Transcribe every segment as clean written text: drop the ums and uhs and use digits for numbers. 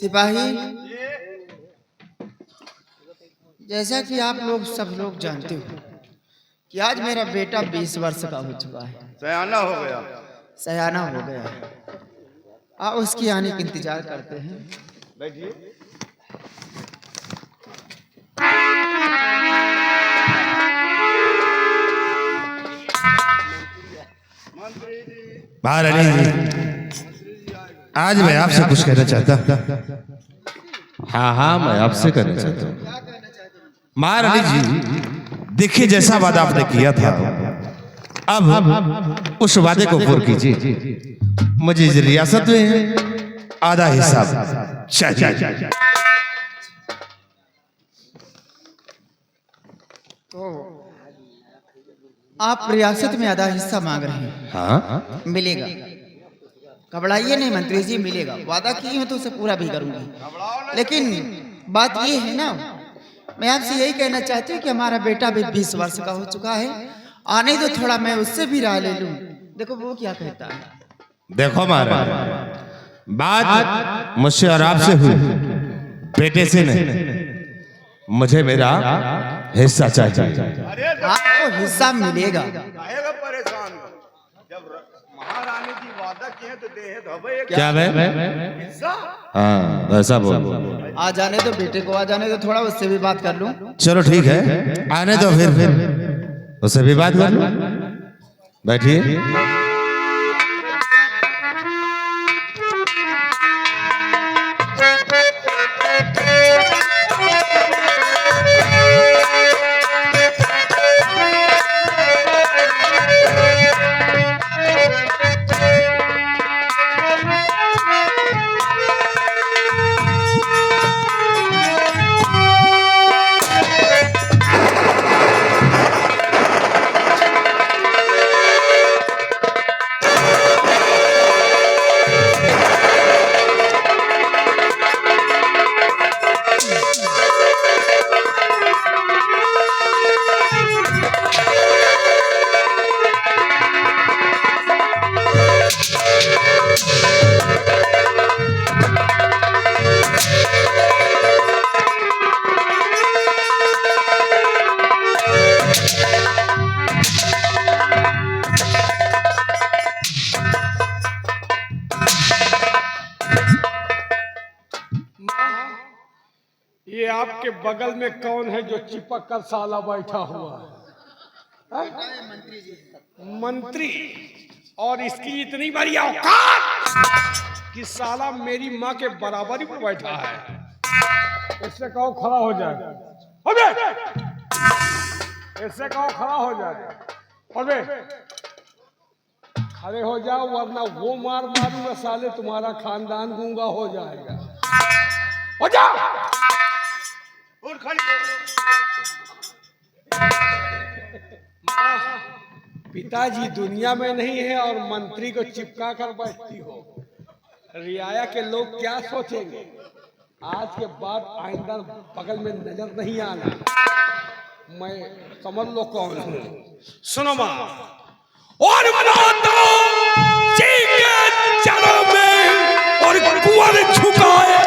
सिपाही, जैसा कि आप लोग सब लोग जानते हो कि आज मेरा बेटा 20 वर्ष का हो चुका है, सयाना हो गया। सयाना हो गया है। आप उसकी आने का इंतजार करते हैं। बैठिए। महारानी जी, आज मैं आपसे कुछ कहना चाहता हूँ। हाँ, मैं आपसे कहना चाहता हूँ। महारानी जी, देखिए जैसा वादा आपने किया था, अब उस वादे को पूरा कीजिए। मुझे इस रियासत में आधा हिस्सा चाहिए। तो आप रियासत में आधा हिस्सा मांग रहे हैं? हाँ, मिलेगा, घबराइए नहीं मंत्री जी, मिलेगा। वादा की हूं तो उसे पूरा भी करूंगी। लेकिन बात ये है ना, मैं आपसे यही कहना चाहती हूँ कि हमारा बेटा भी 20 वर्ष का हो चुका है। आने दो थोड़ा, मैं उससे भी राय ले लूं। देखो वो क्या कहता है। देखो महाराज, बात मुझसे और आपसे हुई, बेटे से नहीं। मुझे मेरा हिस्सा चाहिए। आपको हिस्सा मिलेगा। आएगा परेशान जब महारानी जी वादा किए तो दे तो भाई क्या मैं हिस्सा। हाँ, वैसा बोल। आ जाने दो बेटे को, आ जाने दो थोड़ा, उससे भी बात कर लूं। चलो ठीक है, आने दो फिर उससे भी बात कर लो। बैठिए। ये आपके बगल में कौन है जो चिपक कर साला बैठा हुआ है? मंत्री, और इसकी इतनी बड़ी औकात कि साला मेरी माँ के बराबरी पर बैठा है। इससे कहो खड़ा हो जाए, हो बे। इससे कहो खड़ा हो जाए, हो बे। खड़े हो जाओ वरना वो मार मारूंगा साले, तुम्हारा खानदान गूंगा हो जाएगा। हो जाओ। और खड़ी पिताजी दुनिया में नहीं है और मंत्री को चिपका कर बैठती हो। रियाया के लोग क्या सोचेंगे? आज के बाद आइंदा बगल में नजर नहीं आना। मैं समझ लो कौन हूँ। सुनो माँ, और माता जी के चरणों में और कुंवर झुकाए।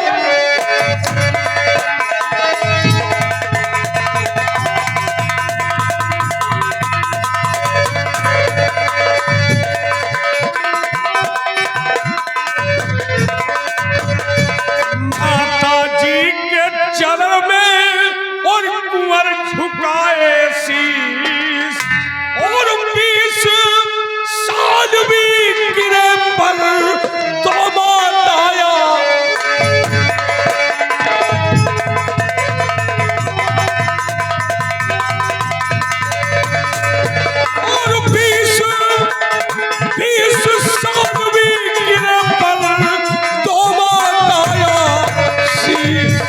झुकाए शीश और 20 साल भी गिरे पर तो माताया। और 20 साल भी गिरे पर तो माताया शीश।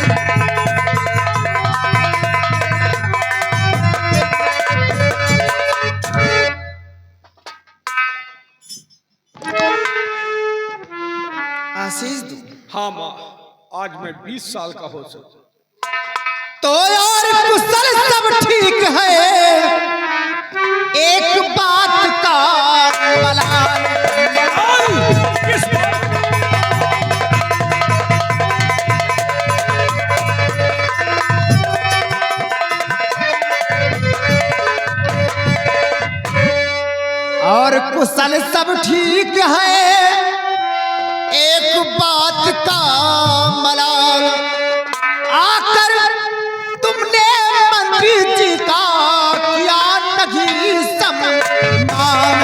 आशीष दो। हाँ माँ, आज मैं 20 साल का हो सकता। तो यार कुशल सब ठीक है, एक बात का मलाल। क्या है एक बात का मलाल, आकर तुमने मंत्री जी का किया नहीं सम्मान।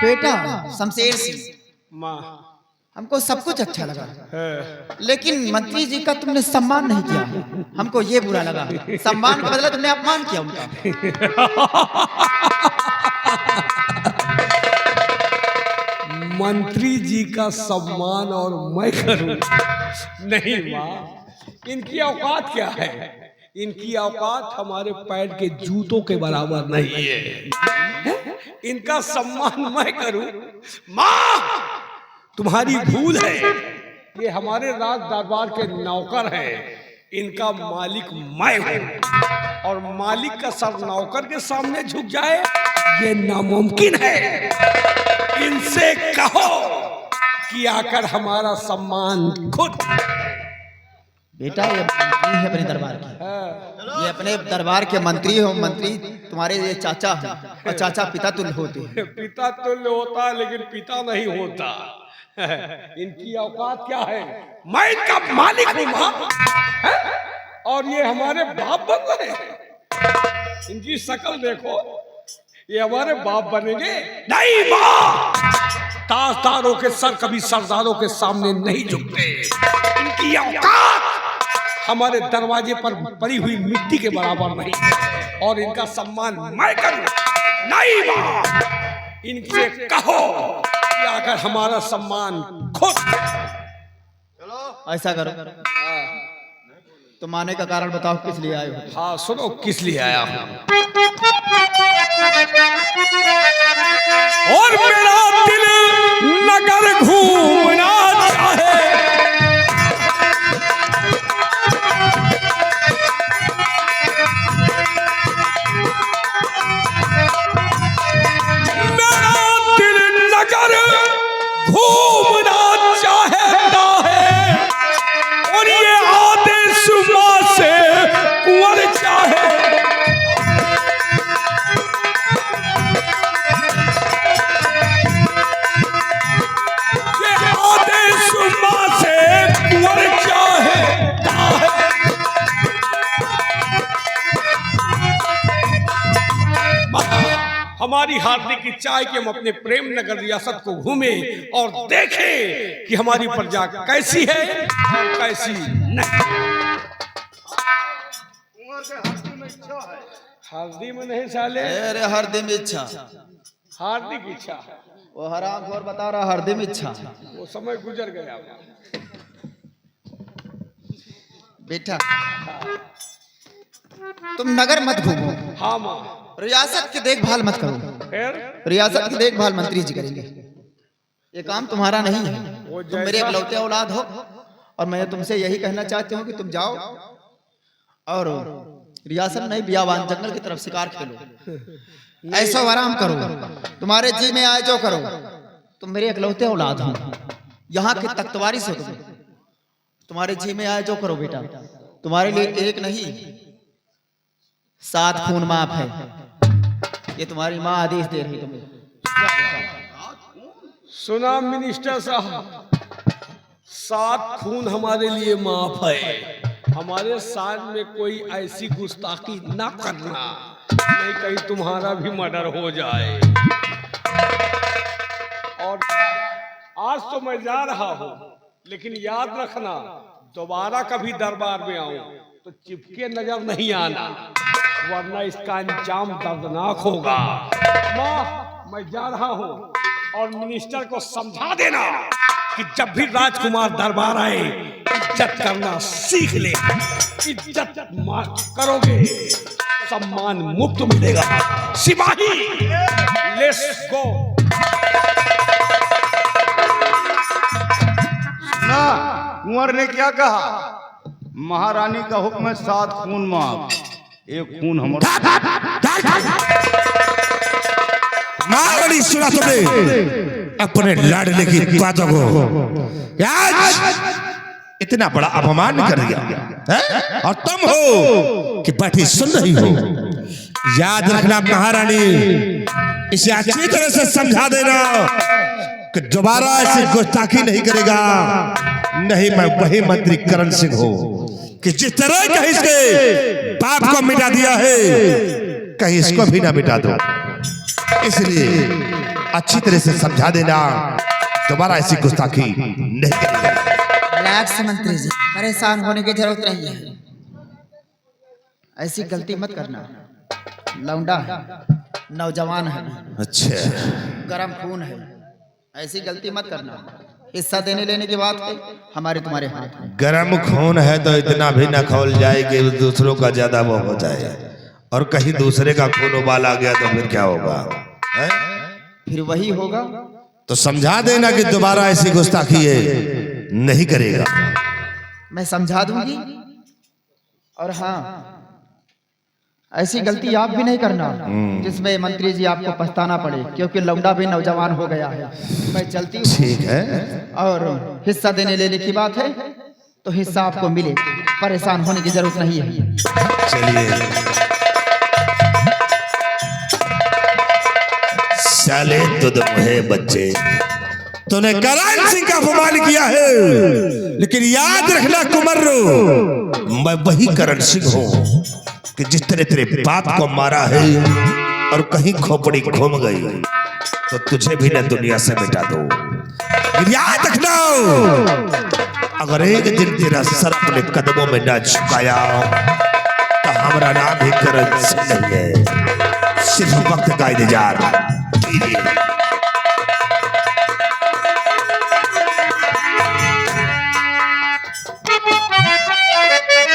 बेटा शमशेर सिंह, माँ हमको सब कुछ अच्छा लगा, है। लेकिन मंत्री जी का तुमने सम्मान नहीं किया, हमको ये बुरा लगा। सम्मान के बदले तुमने अपमान किया उनका। मंत्री जी का सम्मान और मैं करूं? नहीं माँ, इनकी औकात क्या है? इनकी औकात हमारे पैर के जूतों के बराबर नहीं है। इनका सम्मान मैं करूं? माँ, तुम्हारी भूल है। ये हमारे राज दरबार के नौकर हैं, इनका मालिक मैं हूं, और मालिक का सर नौकर के सामने झुक जाए ये नामुमकिन है। इनसे कहो कि आकर हमारा सम्मान खुद। बेटा ये मंत्री है अपने दरबार के, ये अपने दरबार के मंत्री हो। मंत्री तुम्हारे ये चाचा हैं, और चाचा पिता तुल्य होते हैं। पिता तुल्य होता है लेकिन पिता नहीं होता। इनकी औकात क्या है? मैं इनका मालिक हूं माँ, और ये हमारे बाप बन रहे हैं। इनकी शक्ल देखो, ये हमारे बाप बनेंगे? नहीं माँ, ताजदारों के सर कभी सरदारों के सामने नहीं झुकते। इनकी औकात हमारे दरवाजे पर पड़ी हुई मिट्टी के बराबर नहीं, और इनका सम्मान मैं करूं? नहीं माँ, इनसे कहो कि आकर हमारा सम्मान खुद। ऐसा करो, तुम आने का कारण बताओ, किस लिए आए हो? हाँ सुनो, किस लिए आया हूं। और मेरा दिल नगर घूमना चाहे, मेरा दिल नगर घूमना चाहता है, और ये आदेश मां से कुंवर चाहे। ये आदेश मां से कुंवर चाहता है। हमारी हार्दिक इच्छा है कि हम अपने प्रेम नगर रियासत को घूमे और देखें कि हमारी प्रजा कैसी है और कैसी नहीं। हार्दिक में नहीं साले, अरे हरदम इच्छा, हार्दिक इच्छा है। वो हराम खोर बता रहा हरदम इच्छा। वो समय गुजर गया। बेटा तुम नगर मत घूमो, हाँ माँ। रियासत की देखभाल मत करो। फिर रियासत की देखभाल मंत्री जी करेंगे, ये काम तुम्हारा नहीं है। तुम मेरे इकलौते औलाद हो, और मैं तुमसे यही कहना चाहती हूँ कि तुम जाओ और रियासत नहीं बियाबान जंगल की तरफ शिकार खेलो, ऐसो आराम करो, तुम्हारे जी में आए जो करो। तुम मेरे इकलौते औलाद हो, यहाँ के तख्तवारिस हो तुम, तुम्हारे जी में आए जो करो। बेटा तुम्हारे लिए एक नहीं 7 खून माफ है, ये तुम्हारी माँ आदेश दे रही तुम्हें। सुना मिनिस्टर साहब, 7 खून हमारे लिए माफ है। हमारे साथ में कोई ऐसी गुस्ताखी ना करना, नहीं कहीं तुम्हारा भी मर्डर हो जाए। और आज तो मैं जा रहा हूँ, लेकिन याद रखना दोबारा कभी दरबार में आऊं तो चिपके नजर नहीं आना, वरना इसका अंजाम दर्दनाक होगा। माँ मैं जा रहा हूँ, और मिनिस्टर को समझा देना कि जब भी राजकुमार दरबार आए इज्जत करना सीख ले। इज्जत करोगे सम्मान मुफ्त मिलेगा। सिपाही लेट्स गो। ना कुंवर ने क्या कहा? महारानी का हुक्म है 7 खून माफ। एक खून हमारा। महारानी सुना तुमने अपने लाडले की बातों को। आज इतना बड़ा अपमान कर दिया है? और तुम हो कि बैठी सुन रही हो। याद रखना महारानी, इसे अच्छी तरह से समझा देना कि दोबारा ऐसी गुस्ताखी नहीं करेगा। नहीं, मैं वही मंत्री करण सिंह हूं कि जिस तरह कहीं इसके बाप को मिटा दिया है, कहीं इसको भी ना मिटा दो। इसलिए अच्छी तरह से समझा देना, दोबारा ऐसी गुस्ताखी नहीं करेगा। रिलैक्स मंत्री जी, परेशान होने की जरूरत नहीं है। ऐसी गलती मत करना। लौंडा है, नौजवान है, अच्छा, गरम खून है, ऐसी गलती मत करना। हिस्सा देने लेने की बात है हमारे तुम्हारे हाथ में। गरम खून है तो इतना भी न खोल जाए कि दूसरों का ज्यादा वो हो जाए, और कहीं दूसरे का खून उबाल आ गया तो फिर क्या होगा है? फिर वही होगा। तो समझा देना कि दोबारा ऐसी गुस्ताखी नहीं करेगा। मैं समझा दूंगी। और हाँ, ऐसी गलती आप भी नहीं करना जिसमें मंत्री जी आपको पछताना पड़े, क्योंकि लौंडा भी नौजवान हो गया है। मैं चलती हूँ। ठीक है, और हिस्सा देने लेने की बात है तो हिस्सा आपको मिले, परेशान होने की जरूरत नहीं है। चलिए। साले तुद मुहे बच्चे, तूने करण सिंह का अपमान किया है, लेकिन याद रखना कुमर्रो, मैं वही करण सिंह हूं कि जिस तरह तेरे बाप को मारा है और कहीं खोपड़ी घूम गई तो तुझे भी न दुनिया से मिटा दो। याद रखना, अगर एक दिन तेरा सर अपने कदमों में न झुकाया तो हमारा नाम भी करण सिंह नहीं है। सिर्फ वक्त का इंतजार कीजिए।